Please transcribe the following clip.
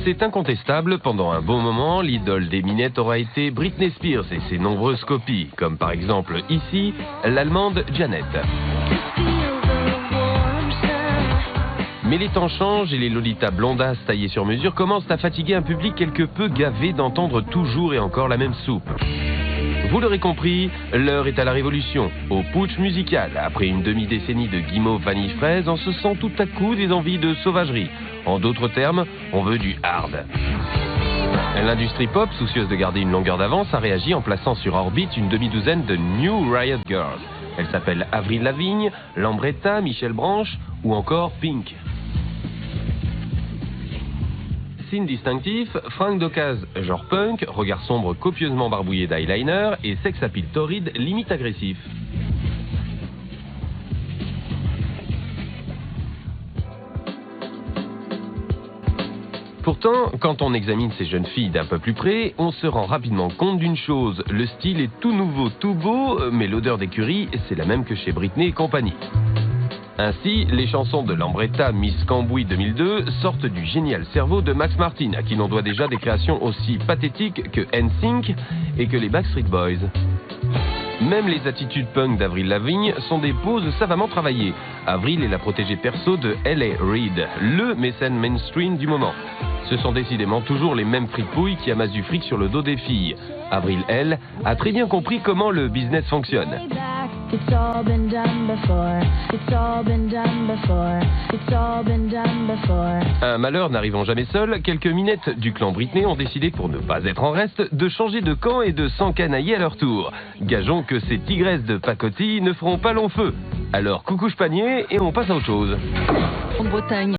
C'est incontestable, pendant un bon moment, l'idole des minettes aura été Britney Spears et ses nombreuses copies, comme par exemple ici, l'allemande Janet. Mais les temps changent et les lolitas blondasses taillées sur mesure commencent à fatiguer un public quelque peu gavé d'entendre toujours et encore la même soupe. Vous l'aurez compris, l'heure est à la révolution, au putsch musical. Après une demi-décennie de guimauve vanille fraise, on se sent tout à coup des envies de sauvagerie. En d'autres termes, on veut du hard. L'industrie pop, soucieuse de garder une longueur d'avance, a réagi en plaçant sur orbite une demi-douzaine de New Riot Girls. Elles s'appellent Avril Lavigne, Lambretta, Michel Branch ou encore Pink. Signe distinctif, fringues d'occasion genre punk, regard sombre copieusement barbouillé d'eyeliner et sex appeal torride limite agressif. Pourtant, quand on examine ces jeunes filles d'un peu plus près, on se rend rapidement compte d'une chose. Le style est tout nouveau, tout beau, mais l'odeur d'écurie, c'est la même que chez Britney et compagnie. Ainsi, les chansons de Lambretta Miss Cambouis 2002 sortent du génial cerveau de Max Martin, à qui l'on doit déjà des créations aussi pathétiques que NSYNC et que les Backstreet Boys. Même les attitudes punk d'Avril Lavigne sont des poses savamment travaillées. Avril est la protégée perso de L.A. Reid, le mécène mainstream du moment. Ce sont décidément toujours les mêmes fripouilles qui amassent du fric sur le dos des filles. Avril, elle, a très bien compris comment le business fonctionne. Un malheur n'arrivant jamais seul, quelques minettes du clan Britney ont décidé, pour ne pas être en reste, de changer de camp et de s'encanailler à leur tour. Gageons que ces tigresses de pacotille ne feront pas long feu. Alors coucou panier et on passe à autre chose. En Bretagne.